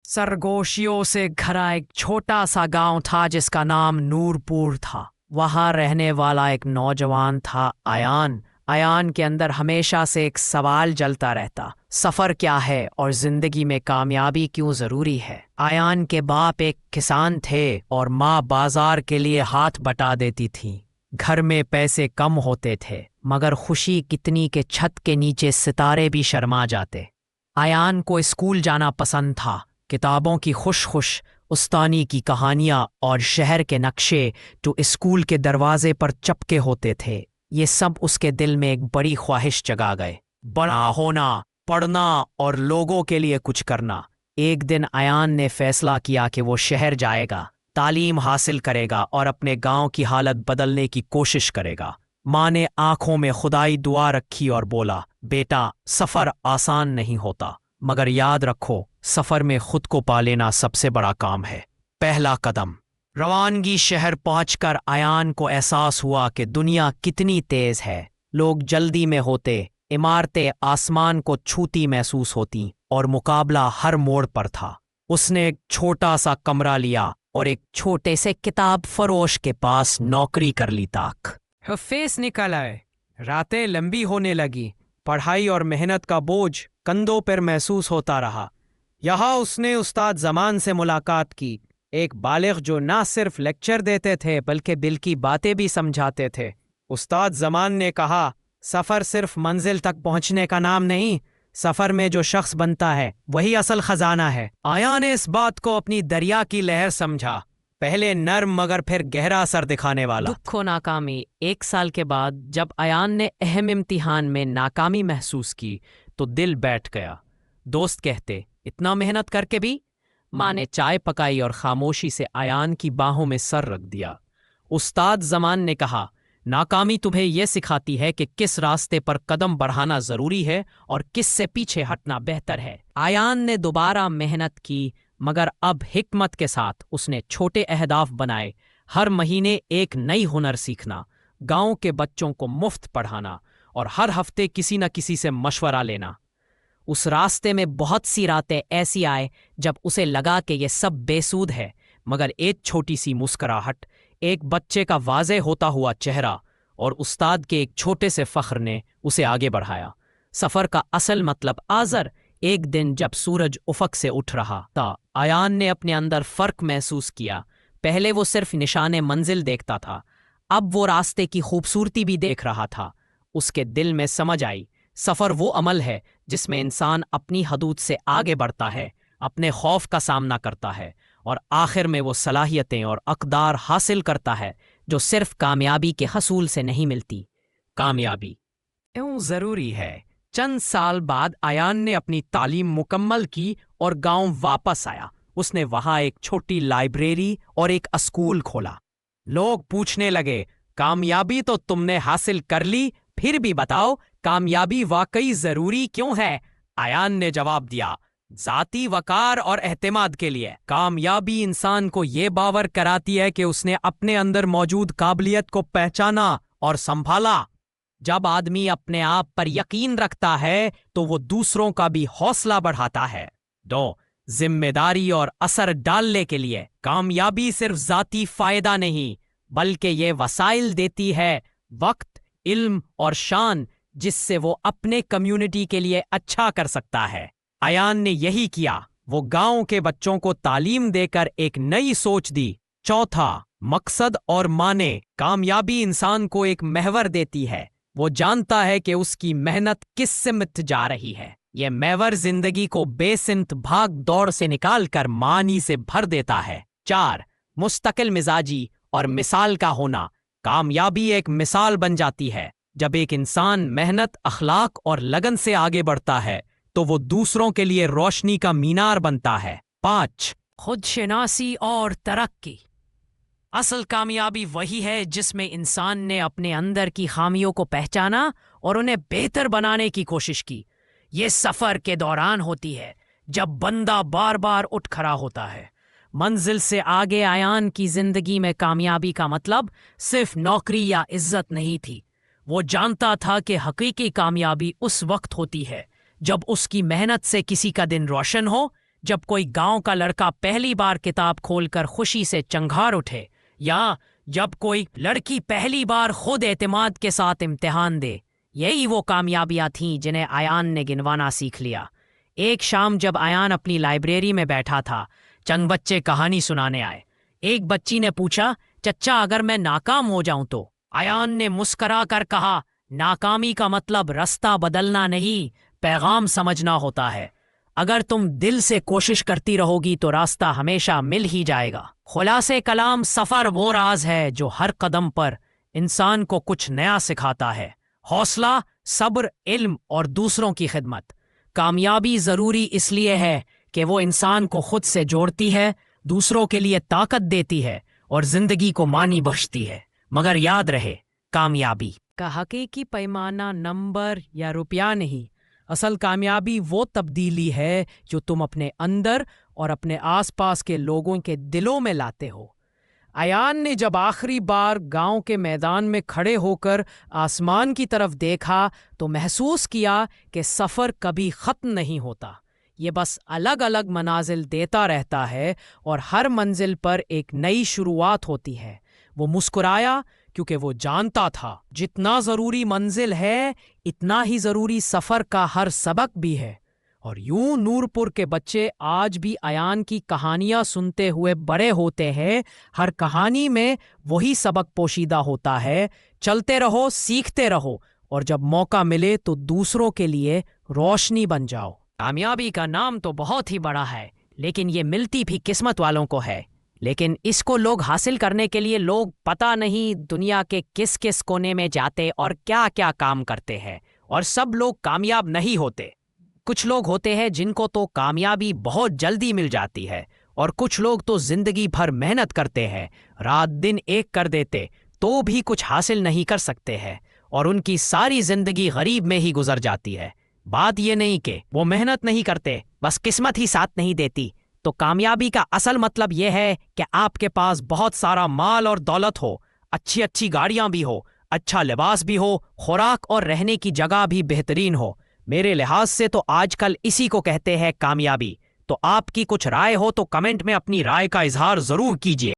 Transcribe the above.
सरगोशियों से घरा एक छोटा सा गांव था जिसका नाम नूरपुर था। वहां रहने वाला एक नौजवान था अयान। अयान के अंदर हमेशा से एक सवाल जलता रहता, सफर क्या है और जिंदगी में कामयाबी क्यों जरूरी है। अयान के बाप एक किसान थे और माँ बाजार के लिए हाथ बटा देती थी। घर में पैसे कम होते थे मगर खुशी कितनी के छत के नीचे सितारे भी शर्मा जाते। अयान को स्कूल जाना पसंद था। किताबों की खुश उस्तानी की कहानियां और शहर के नक्शे जो स्कूल के दरवाजे पर चपके होते थे, ये सब उसके दिल में एक बड़ी ख्वाहिश जगा गए। बड़ा होना, पढ़ना और लोगों के लिए कुछ करना। एक दिन अयान ने फैसला किया कि वो शहर जाएगा, तालीम हासिल करेगा और अपने गांव की हालत बदलने की कोशिश करेगा। माँ ने आंखों में खुदाई दुआ रखी और बोला, बेटा सफर आसान नहीं होता, मगर याद रखो सफर में खुद को पा लेना सबसे बड़ा काम है। पहला कदम। रवानगी शहर पहुंचकर अयान को एहसास हुआ कि दुनिया कितनी तेज है। लोग जल्दी में होते, इमारतें आसमान को छूती महसूस होती और मुकाबला हर मोड़ पर था। उसने एक छोटा सा कमरा लिया और एक छोटे से किताब फरोश के पास नौकरी कर ली। ताक फेस निकल आए, रातें लंबी होने लगी। पढ़ाई और मेहनत का बोझ कंधों पर महसूस होता रहा। यहाँ उसने उस्ताद जमान से मुलाकात की, एक बालिग जो ना सिर्फ लेक्चर देते थे बल्कि दिल की बातें भी समझाते थे। उस्ताद जमान ने कहा, सफ़र सिर्फ मंजिल तक पहुंचने का नाम नहीं, सफ़र में जो शख्स बनता है वही असल खजाना है। आया ने इस बात को अपनी दरिया की लहर समझा, पहले नर्म मगर फिर गहरा असर दिखाने वाला। दुख और नाकामी। 1 साल के बाद जब अयान ने अहम इम्तिहान में नाकामी महसूस की तो दिल बैठ गया। दोस्त कहते, इतना मेहनत करके भी। माँ ने चाय पकाई और खामोशी से अयान की बाहों में सर रख दिया। उस्ताद जमान ने कहा, नाकामी तुम्हें यह सिखाती है कि किस रास्ते पर कदम बढ़ाना जरूरी है और किस से पीछे हटना बेहतर है। अयान ने दोबारा मेहनत की मगर अब हिकमत के साथ। उसने छोटे अहदाफ बनाए, हर महीने एक नई हुनर सीखना, गांव के बच्चों को मुफ्त पढ़ाना और हर हफ्ते किसी न किसी से मशवरा लेना। उस रास्ते में बहुत सी रातें ऐसी आए जब उसे लगा कि यह सब बेसूद है, मगर एक छोटी सी मुस्कुराहट, एक बच्चे का वाज़ेह होता हुआ चेहरा और उस्ताद के एक छोटे से फख्र ने उसे आगे बढ़ाया। सफ़र का असल मतलब आज़र। एक दिन जब सूरज उफक से उठ रहा था, अयान ने अपने अंदर फ़र्क महसूस किया। पहले वो सिर्फ निशाने मंजिल देखता था, अब वो रास्ते की खूबसूरती भी देख रहा था। उसके दिल में समझ आई, सफ़र वो अमल है जिसमें इंसान अपनी हदूद से आगे बढ़ता है, अपने खौफ का सामना करता है और आखिर में वो सलाहियतें और अक़दार हासिल करता है जो सिर्फ कामयाबी के हसूल से नहीं मिलती। कामयाबी यूं ज़रूरी है। चंद साल बाद अयान ने अपनी तालीम मुकम्मल की और गांव वापस आया। उसने वहां एक छोटी लाइब्रेरी और एक स्कूल खोला। लोग पूछने लगे, कामयाबी तो तुमने हासिल कर ली, फिर भी बताओ कामयाबी वाकई जरूरी क्यों है? अयान ने जवाब दिया, जाती वकार और एहतिमाद के लिए। कामयाबी इंसान को ये बावर कराती है कि उसने अपने अंदर मौजूद काबिलियत को पहचाना और संभाला। जब आदमी अपने आप पर यकीन रखता है तो वो दूसरों का भी हौसला बढ़ाता है। 2. जिम्मेदारी और असर डालने के लिए। कामयाबी सिर्फ जाती फायदा नहीं बल्कि ये वसाइल देती है, वक्त, इल्म और शान, जिससे वो अपने कम्युनिटी के लिए अच्छा कर सकता है। अयान ने यही किया। वो गांव के बच्चों को तालीम देकर एक नई सोच दी। 4. मकसद और माने। कामयाबी इंसान को एक महवर देती है। वो जानता है कि उसकी मेहनत किस सिमत जा रही है। यह महवर जिंदगी को बेसिमत भाग दौड़ से निकालकर मानी से भर देता है। 4. मुस्तकिल मिजाजी और मिसाल का होना। कामयाबी एक मिसाल बन जाती है। जब एक इंसान मेहनत, अखलाक और लगन से आगे बढ़ता है तो वो दूसरों के लिए रोशनी का मीनार बनता है। 5. खुदशनासी और तरक्की। असल कामयाबी वही है जिसमें इंसान ने अपने अंदर की खामियों को पहचाना और उन्हें बेहतर बनाने की कोशिश की। ये सफ़र के दौरान होती है जब बंदा बार बार उठ खड़ा होता है। मंजिल से आगे अयान की जिंदगी में कामयाबी का मतलब सिर्फ नौकरी या इज्जत नहीं थी। वो जानता था कि हकीकी कामयाबी उस वक्त होती है जब उसकी मेहनत से किसी का दिन रोशन हो, جب کوئی گاؤں کا لڑکا پہلی بار کتاب کھول کر خوشی سے چنگھار اٹھے، یا جب کوئی لڑکی پہلی بار خود اعتماد کے ساتھ امتحان دے، یہی وہ کامیابیاں تھیں جنہیں ایان نے گنوانا سیکھ لیا۔ ایک شام جب ایان اپنی لائبریری میں بیٹھا تھا، چند بچے کہانی سنانے آئے۔ ایک بچی نے پوچھا، چچا اگر میں ناکام ہو جاؤں تو؟ ایان نے مسکرا کر کہا، ناکامی کا مطلب رستہ بدلنا نہیں، پیغام سمجھنا ہوتا ہے۔ اگر تم دل سے کوشش کرتی رہو گی تو راستہ ہمیشہ مل ہی جائے گا۔ خلاصے کلام، سفر وہ راز ہے جو ہر قدم پر انسان کو کچھ نیا سکھاتا ہے۔ حوصلہ، صبر، علم اور دوسروں کی خدمت۔ کامیابی ضروری اس لیے ہے کہ وہ انسان کو خود سے جوڑتی ہے، دوسروں کے لیے طاقت دیتی ہے اور زندگی کو معنی بخشتی ہے۔ مگر یاد رہے، کامیابی کا حقیقی پیمانہ نمبر یا روپیہ نہیں، اصل کامیابی وہ تبدیلی ہے جو تم اپنے اندر اور اپنے آس پاس کے لوگوں کے دلوں میں لاتے ہو۔ ایان نے جب آخری بار گاؤں کے میدان میں کھڑے ہو کر آسمان کی طرف دیکھا تو محسوس کیا کہ سفر کبھی ختم نہیں ہوتا، یہ بس الگ الگ منازل دیتا رہتا ہے اور ہر منزل پر ایک نئی شروعات ہوتی ہے۔ وہ مسکرایا کیونکہ وہ جانتا تھا جتنا ضروری منزل ہے اتنا ہی ضروری سفر کا ہر سبق بھی ہے۔ اور یوں نورپور کے بچے آج بھی ایان کی کہانیاں سنتے ہوئے بڑے ہوتے ہیں۔ ہر کہانی میں وہی سبق پوشیدہ ہوتا ہے، چلتے رہو، سیکھتے رہو، اور جب موقع ملے تو دوسروں کے لیے روشنی بن جاؤ۔ کامیابی کا نام تو بہت ہی بڑا ہے، لیکن یہ ملتی بھی قسمت والوں کو ہے۔ لیکن اس کو لوگ حاصل کرنے کے لیے لوگ پتہ نہیں دنیا کے کس کس کونے میں جاتے اور کیا کیا کام کرتے ہیں، اور سب لوگ کامیاب نہیں ہوتے۔ کچھ لوگ ہوتے ہیں جن کو تو کامیابی بہت جلدی مل جاتی ہے، اور کچھ لوگ تو زندگی بھر محنت کرتے ہیں، رات دن ایک کر دیتے تو بھی کچھ حاصل نہیں کر سکتے ہیں، اور ان کی ساری زندگی غریب میں ہی گزر جاتی ہے۔ بات یہ نہیں کہ وہ محنت نہیں کرتے، بس قسمت ہی ساتھ نہیں دیتی۔ تو کامیابی کا اصل مطلب یہ ہے کہ آپ کے پاس بہت سارا مال اور دولت ہو، اچھی اچھی گاڑیاں بھی ہو، اچھا لباس بھی ہو، خوراک اور رہنے کی جگہ بھی بہترین ہو۔ میرے لحاظ سے تو آج کل اسی کو کہتے ہیں کامیابی۔ تو آپ کی کچھ رائے ہو تو کمنٹ میں اپنی رائے کا اظہار ضرور کیجیے۔